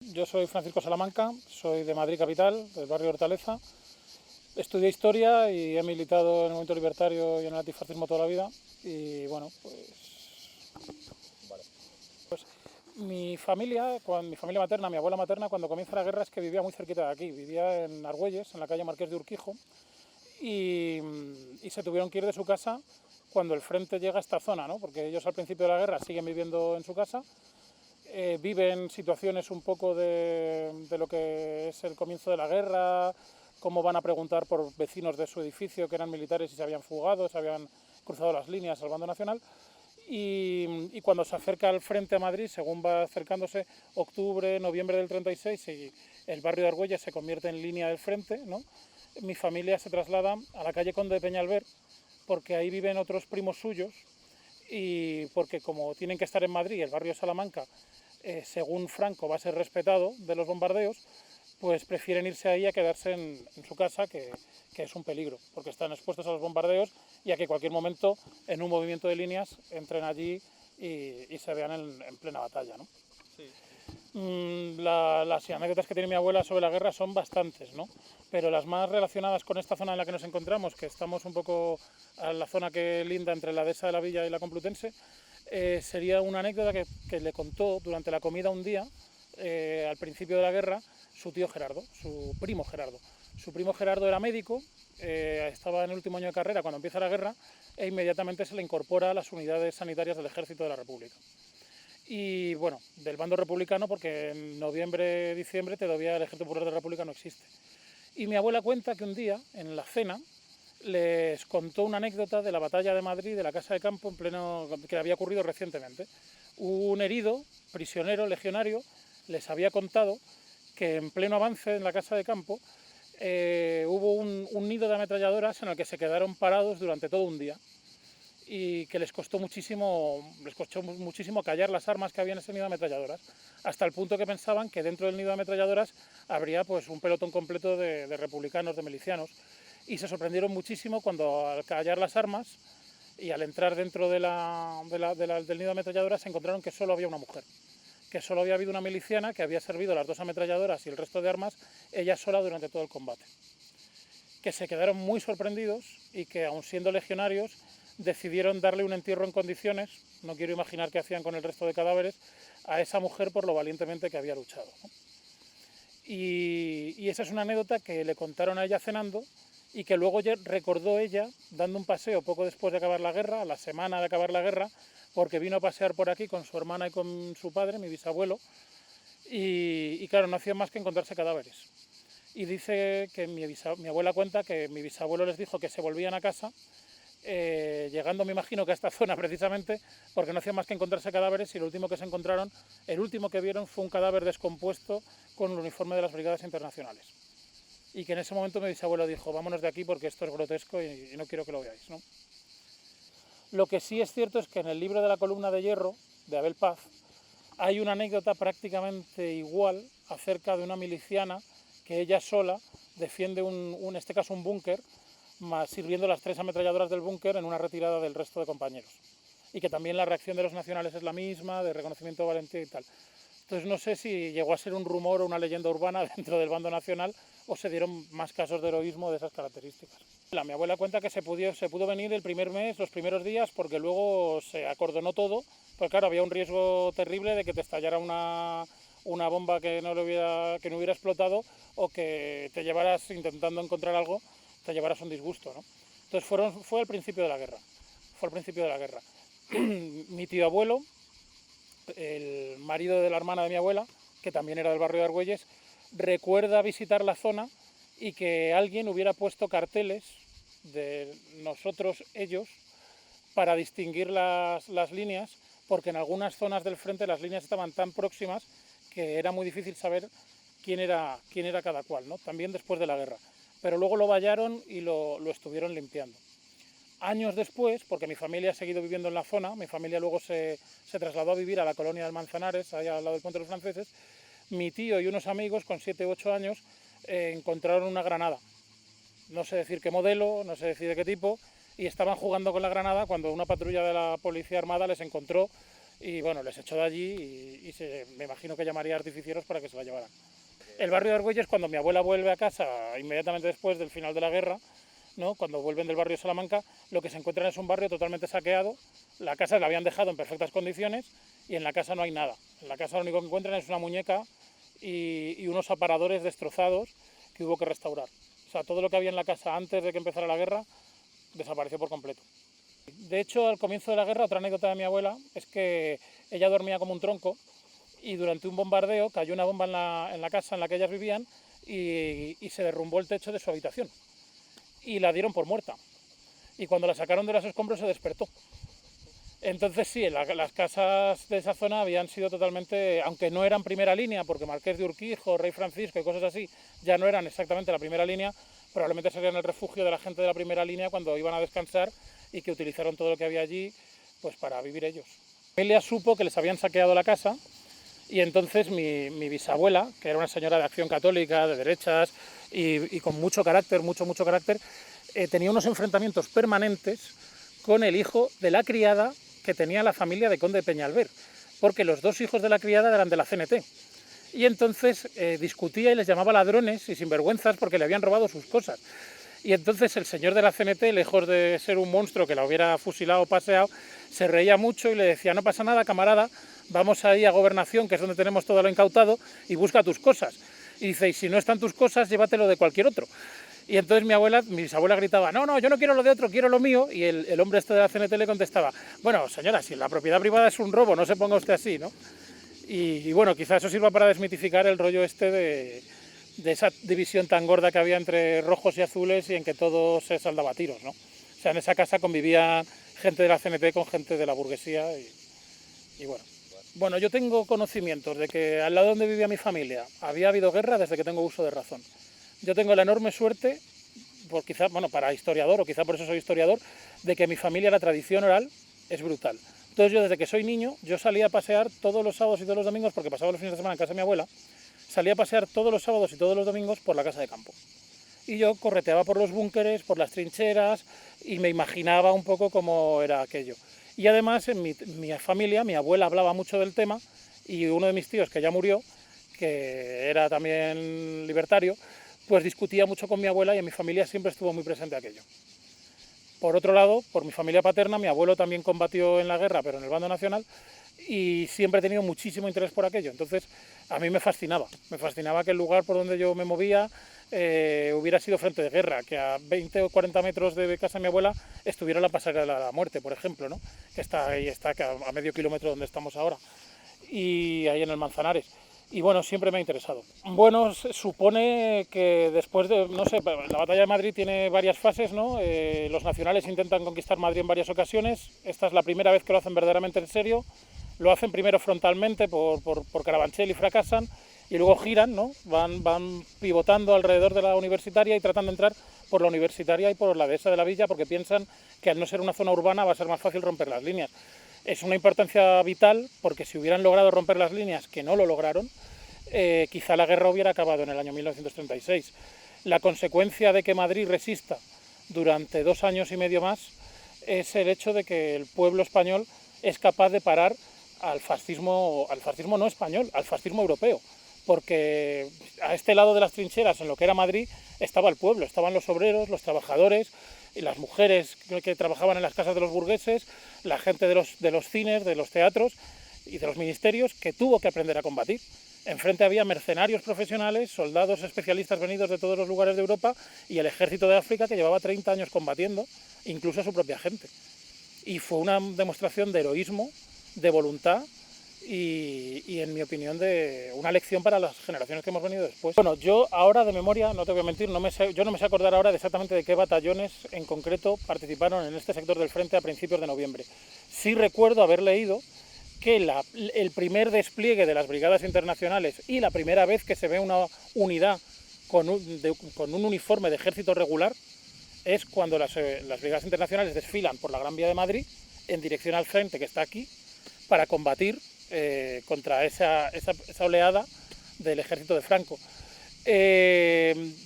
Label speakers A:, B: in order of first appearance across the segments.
A: Yo soy Francisco Salamanca, soy de Madrid capital, del barrio Hortaleza. Estudié historia y he militado en el movimiento libertario y en el antifascismo toda la vida. Y bueno, pues mi familia materna, mi abuela materna, cuando comienza la guerra es que vivía muy cerquita de aquí. Vivía en Argüelles, en la calle Marqués de Urquijo, y, y se tuvieron que ir de su casa cuando el frente llega a esta zona, ¿no? Porque ellos al principio de la guerra siguen viviendo en su casa. Viven situaciones un poco de lo que es el comienzo de la guerra, cómo van a preguntar por vecinos de su edificio que eran militares y se habían fugado, se habían cruzado las líneas al bando nacional. Y cuando se acerca al frente a Madrid, según va acercándose octubre, noviembre del 36, y el barrio de Argüelles se convierte en línea del frente, ¿no? Mi familia se traslada a la calle Conde de Peñalver porque ahí viven otros primos suyos y porque como tienen que estar en Madrid, el barrio de Salamanca, según Franco, va a ser respetado de los bombardeos, pues prefieren irse ahí a quedarse en su casa, que es un peligro, porque están expuestos a los bombardeos y a que cualquier momento, en un movimiento de líneas, entren allí y se vean en plena batalla, ¿no?
B: Sí.
A: Las anécdotas que tiene mi abuela sobre la guerra son bastantes, ¿no? Pero las más relacionadas con esta zona en la que nos encontramos, que estamos un poco a la zona que linda entre la dehesa de la Villa y la Complutense, sería una anécdota que le contó durante la comida un día, al principio de la guerra, su tío Gerardo, su primo Gerardo. Su primo Gerardo era médico, estaba en el último año de carrera cuando empieza la guerra e inmediatamente se le incorpora a las unidades sanitarias del Ejército de la República. Y bueno, del bando republicano, porque en noviembre, diciembre todavía el Ejército Popular de la República no existe. Y mi abuela cuenta que un día, en la cena, les contó una anécdota de la batalla de Madrid, de la Casa de Campo, que había ocurrido recientemente. Un herido, prisionero, legionario, les había contado que en pleno avance en la Casa de Campo hubo un nido de ametralladoras en el que se quedaron parados durante todo un día y que les costó muchísimo callar las armas que había en ese nido de ametralladoras, hasta el punto que pensaban que dentro del nido de ametralladoras habría pues un pelotón completo de republicanos, de milicianos, y se sorprendieron muchísimo cuando al callar las armas y al entrar dentro del nido de ametralladoras se encontraron que solo había una mujer, que solo había habido una miliciana que había servido las dos ametralladoras y el resto de armas ella sola durante todo el combate. Que se quedaron muy sorprendidos y que, aun siendo legionarios, decidieron darle un entierro en condiciones, no quiero imaginar qué hacían con el resto de cadáveres, a esa mujer por lo valientemente que había luchado, ¿no? Y esa es una anécdota que le contaron a ella cenando y que luego recordó ella dando un paseo poco después de acabar la guerra, a la semana de acabar la guerra, porque vino a pasear por aquí con su hermana y con su padre, mi bisabuelo, y claro, no hacían más que encontrarse cadáveres. Y dice que mi abuela cuenta que mi bisabuelo les dijo que se volvían a casa, llegando me imagino que a esta zona precisamente, porque no hacían más que encontrarse cadáveres y lo último que se encontraron, el último que vieron fue un cadáver descompuesto con el uniforme de las brigadas internacionales. Y que en ese momento mi bisabuelo dijo, vámonos de aquí porque esto es grotesco y no quiero que lo veáis, ¿no? Lo que sí es cierto es que en el libro de la columna de hierro, de Abel Paz, hay una anécdota prácticamente igual acerca de una miliciana que ella sola defiende en este caso un búnker, sirviendo las 3 ametralladoras del búnker en una retirada del resto de compañeros. Y que también la reacción de los nacionales es la misma, de reconocimiento de valentía y tal. Entonces no sé si llegó a ser un rumor o una leyenda urbana dentro del bando nacional o se dieron más casos de heroísmo de esas características. Mi abuela cuenta que se pudo venir el primer mes, los primeros días, porque luego se acordonó todo, porque claro, había un riesgo terrible de que te estallara una bomba que no hubiera explotado o que te llevaras, intentando encontrar algo, te llevaras un disgusto, ¿no? Entonces fue al principio de la guerra. Mi tío abuelo, el marido de la hermana de mi abuela, que también era del barrio de Argüelles, recuerda visitar la zona y que alguien hubiera puesto carteles de nosotros, ellos, para distinguir las líneas, porque en algunas zonas del frente las líneas estaban tan próximas que era muy difícil saber quién era cada cual, ¿no? También después de la guerra. Pero luego lo vallaron y lo estuvieron limpiando. Años después, porque mi familia ha seguido viviendo en la zona, mi familia luego se trasladó a vivir a la colonia del Manzanares, allá al lado del Puente de los Franceses, mi tío y unos amigos con 7 u 8 años encontraron una granada. No sé decir qué modelo, no sé decir de qué tipo, y estaban jugando con la granada cuando una patrulla de la policía armada les encontró y bueno, les echó de allí me imagino que llamaría a artificieros para que se la llevaran. El barrio de Argüelles, cuando mi abuela vuelve a casa, inmediatamente después del final de la guerra, ¿no? Cuando vuelven del barrio de Salamanca, lo que se encuentran es un barrio totalmente saqueado. La casa la habían dejado en perfectas condiciones y en la casa no hay nada. En la casa lo único que encuentran es una muñeca y unos aparadores destrozados que hubo que restaurar. O sea, todo lo que había en la casa antes de que empezara la guerra desapareció por completo. De hecho, al comienzo de la guerra, otra anécdota de mi abuela es que ella dormía como un tronco y durante un bombardeo cayó una bomba en la casa en la que ellas vivían y se derrumbó el techo de su habitación y la dieron por muerta. Y cuando la sacaron de los escombros se despertó. Entonces sí, las casas de esa zona habían sido totalmente, aunque no eran primera línea, porque Marqués de Urquijo, Rey Francisco y cosas así ya no eran exactamente la primera línea, probablemente serían el refugio de la gente de la primera línea cuando iban a descansar y que utilizaron todo lo que había allí pues para vivir ellos. La familia supo que les habían saqueado la casa y entonces mi bisabuela, que era una señora de acción católica, de derechas y con mucho carácter, mucho carácter, tenía unos enfrentamientos permanentes con el hijo de la criada que tenía la familia de Conde de Peñalver, porque los dos hijos de la criada eran de la CNT. Y entonces discutía y les llamaba ladrones y sinvergüenzas porque le habían robado sus cosas. Y entonces el señor de la CNT, lejos de ser un monstruo que la hubiera fusilado o paseado, se reía mucho y le decía: no pasa nada, camarada, vamos ahí a Gobernación, que es donde tenemos todo lo incautado, y busca tus cosas. Y dice: y si no están tus cosas, llévatelo de cualquier otro. Y entonces mi bisabuela gritaba: no, yo no quiero lo de otro, quiero lo mío. Y el hombre este de la CNT le contestaba: bueno, señora, si la propiedad privada es un robo, no se ponga usted así, ¿no? Y bueno, quizá eso sirva para desmitificar el rollo este de esa división tan gorda que había entre rojos y azules y en que todo se saldaba a tiros, ¿no? O sea, en esa casa convivía gente de la CNT con gente de la burguesía y bueno. Bueno, yo tengo conocimientos de que al lado donde vivía mi familia había habido guerra desde que tengo uso de razón. Yo tengo la enorme suerte, para historiador, o quizá por eso soy historiador, de que mi familia la tradición oral es brutal. Entonces yo desde que soy niño, yo salía a pasear todos los sábados y todos los domingos, porque pasaba los fines de semana en casa de mi abuela, salía a pasear todos los sábados y todos los domingos por la casa de campo. Y yo correteaba por los búnkeres, por las trincheras, y me imaginaba un poco cómo era aquello. Y además en mi familia, mi abuela hablaba mucho del tema, y uno de mis tíos, que ya murió, que era también libertario, pues discutía mucho con mi abuela y en mi familia siempre estuvo muy presente aquello. Por otro lado, por mi familia paterna, mi abuelo también combatió en la guerra, pero en el bando nacional, y siempre he tenido muchísimo interés por aquello. Entonces, a mí me fascinaba que el lugar por donde yo me movía hubiera sido frente de guerra, que a 20 o 40 metros de casa de mi abuela estuviera la pasarela de la muerte, por ejemplo, ¿no? Que está ahí, a medio kilómetro donde estamos ahora, y ahí en el Manzanares. Y bueno, siempre me ha interesado. Bueno, se supone que después de, no sé, la batalla de Madrid tiene varias fases, ¿no? Los nacionales intentan conquistar Madrid en varias ocasiones. Esta es la primera vez que lo hacen verdaderamente en serio. Lo hacen primero frontalmente por Carabanchel y fracasan, y luego giran, ¿no? Van pivotando alrededor de la universitaria y tratan de entrar por la universitaria y por la dehesa de la Villa, porque piensan que al no ser una zona urbana va a ser más fácil romper las líneas. Es una importancia vital, porque si hubieran logrado romper las líneas, que no lo lograron, quizá la guerra hubiera acabado en el año 1936. La consecuencia de que Madrid resista durante 2 años y medio más es el hecho de que el pueblo español es capaz de parar al fascismo no español, al fascismo europeo, porque a este lado de las trincheras, en lo que era Madrid, estaba el pueblo, estaban los obreros, los trabajadores y las mujeres que trabajaban en las casas de los burgueses, la gente de los cines, de los teatros y de los ministerios, que tuvo que aprender a combatir. Enfrente había mercenarios profesionales, soldados especialistas venidos de todos los lugares de Europa y el ejército de África, que llevaba 30 años combatiendo, incluso a su propia gente. Y fue una demostración de heroísmo, de voluntad y en mi opinión, de una lección para las generaciones que hemos venido después. Bueno, yo ahora de memoria, no te voy a mentir, yo no me sé acordar ahora de exactamente de qué batallones en concreto participaron en este sector del frente a principios de noviembre. Sí recuerdo haber leído que el primer despliegue de las brigadas internacionales y la primera vez que se ve una unidad con un uniforme de ejército regular es cuando las brigadas internacionales desfilan por la Gran Vía de Madrid en dirección al frente que está aquí para combatir contra esa oleada del ejército de Franco.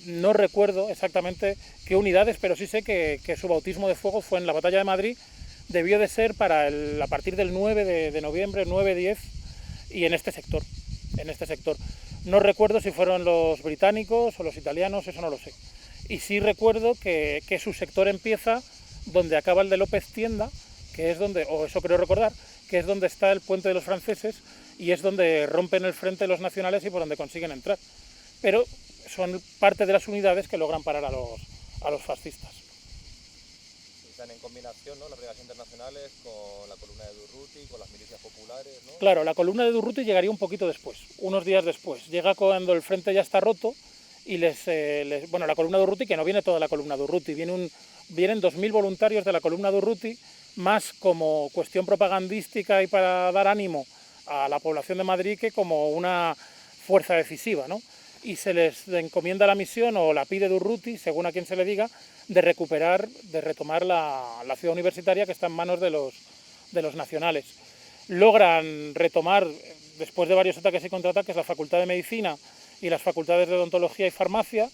A: No recuerdo exactamente qué unidades, pero sí sé que su bautismo de fuego fue en la batalla de Madrid, debió de ser a partir del 9 de noviembre, 9-10, y en este sector. No recuerdo si fueron los británicos o los italianos, eso no lo sé. Y sí recuerdo que su sector empieza donde acaba el de López Tienda, que es donde, o eso creo recordar, que es donde está el puente de los franceses y es donde rompen el frente los nacionales y por donde consiguen entrar. Pero son parte de las unidades que logran parar a los fascistas.
B: Están en combinación, ¿no?, las brigadas internacionales con la columna de Durruti, con las milicias populares, ¿no?
A: Claro, la columna de Durruti llegaría un poquito después, unos días después. Llega cuando el frente ya está roto y bueno, la columna de Durruti, que no viene toda la columna de Durruti, vienen 2.000 voluntarios de la columna de Durruti, más como cuestión propagandística y para dar ánimo a la población de Madrid que como una fuerza decisiva, ¿no? Y se les encomienda la misión, o la pide Durruti, según a quien se le diga, de retomar la ciudad universitaria que está en manos de los nacionales. Logran retomar, después de varios ataques y contraataques, la Facultad de Medicina y las facultades de Odontología y Farmacia,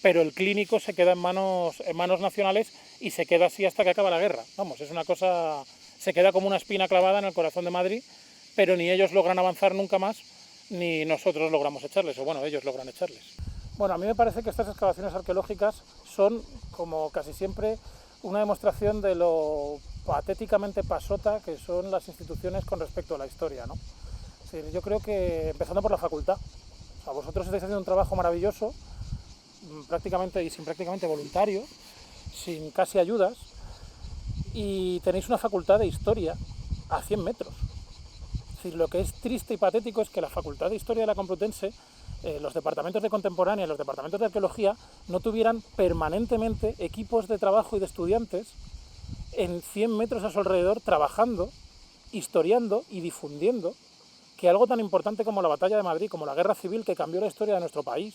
A: pero el clínico se queda en manos nacionales y se queda así hasta que acaba la guerra. Vamos, es una cosa, se queda como una espina clavada en el corazón de Madrid, pero ni ellos logran avanzar nunca más, ni nosotros logramos echarles, o bueno, ellos logran echarles. Bueno, a mí me parece que estas excavaciones arqueológicas son, como casi siempre, una demostración de lo patéticamente pasota que son las instituciones con respecto a la historia, ¿no? Es decir, yo creo que, empezando por la facultad, o sea, vosotros estáis haciendo un trabajo maravilloso, prácticamente voluntario, sin casi ayudas, y tenéis una facultad de historia a 100 metros. Es decir, lo que es triste y patético es que la Facultad de Historia de la Complutense, los departamentos de Contemporánea y los departamentos de Arqueología no tuvieran permanentemente equipos de trabajo y de estudiantes en 100 metros a su alrededor trabajando, historiando y difundiendo que algo tan importante como la Batalla de Madrid, como la Guerra Civil que cambió la historia de nuestro país,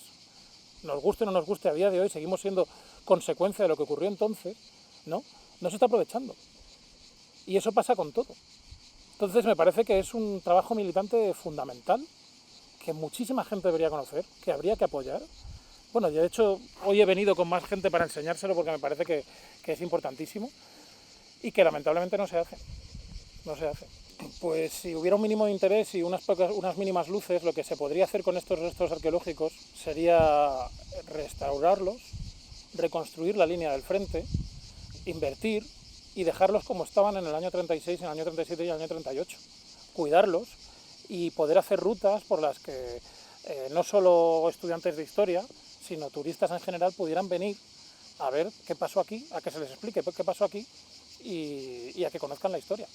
A: nos guste o no nos guste, a día de hoy seguimos siendo consecuencia de lo que ocurrió entonces, no se está aprovechando. Y eso pasa con todo. Entonces me parece que es un trabajo militante fundamental, que muchísima gente debería conocer, que habría que apoyar. Bueno, de hecho, hoy he venido con más gente para enseñárselo porque me parece que es importantísimo y que lamentablemente no se hace. Pues si hubiera un mínimo de interés y unas mínimas luces, lo que se podría hacer con estos restos arqueológicos sería restaurarlos, reconstruir la línea del frente, invertir y dejarlos como estaban en el año 36, en el año 37 y en el año 38. Cuidarlos y poder hacer rutas por las que no solo estudiantes de historia, sino turistas en general pudieran venir a ver qué pasó aquí, a que se les explique qué pasó aquí y a que conozcan la historia,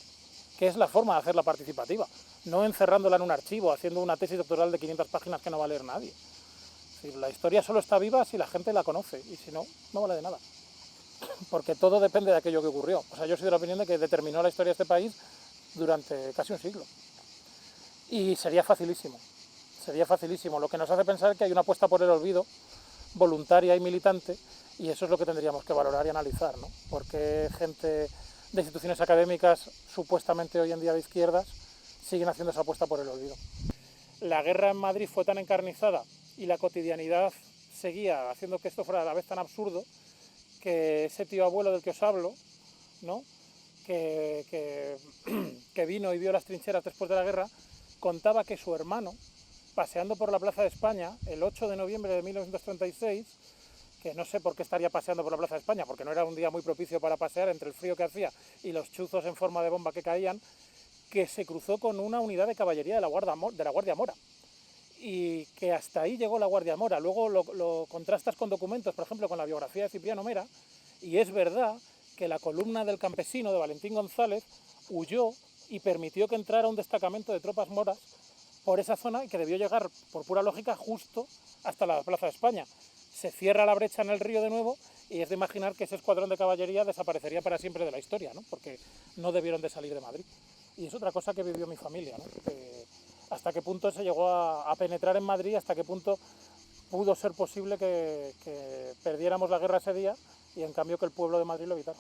A: que es la forma de hacerla participativa, no encerrándola en un archivo, haciendo una tesis doctoral de 500 páginas que no va a leer nadie. Es decir, la historia solo está viva si la gente la conoce y si no, no vale de nada. Porque todo depende de aquello que ocurrió. O sea, yo soy de la opinión de que determinó la historia de este país durante casi un siglo. Y sería facilísimo, lo que nos hace pensar que hay una apuesta por el olvido voluntaria y militante, y eso es lo que tendríamos que valorar y analizar, ¿no? Porque gente de instituciones académicas supuestamente hoy en día de izquierdas siguen haciendo esa apuesta por el olvido. La guerra en Madrid fue tan encarnizada y la cotidianidad seguía haciendo que esto fuera a la vez tan absurdo que ese tío abuelo del que os hablo, ¿no?, que vino y vio las trincheras después de la guerra, contaba que su hermano, paseando por la Plaza de España el 8 de noviembre de 1936, que no sé por qué estaría paseando por la Plaza de España, porque no era un día muy propicio para pasear entre el frío que hacía y los chuzos en forma de bomba que caían, que se cruzó con una unidad de caballería de la Guardia Mora. Y que hasta ahí llegó la Guardia Mora. Luego lo contrastas con documentos, por ejemplo, con la biografía de Cipriano Mera, y es verdad que la columna del campesino de Valentín González huyó y permitió que entrara un destacamento de tropas moras por esa zona y que debió llegar, por pura lógica, justo hasta la Plaza de España. Se cierra la brecha en el río de nuevo y es de imaginar que ese escuadrón de caballería desaparecería para siempre de la historia, ¿no?, porque no debieron de salir de Madrid. Y es otra cosa que vivió mi familia, ¿no?, hasta qué punto se llegó a penetrar en Madrid, hasta qué punto pudo ser posible que perdiéramos la guerra ese día y en cambio que el pueblo de Madrid lo evitara.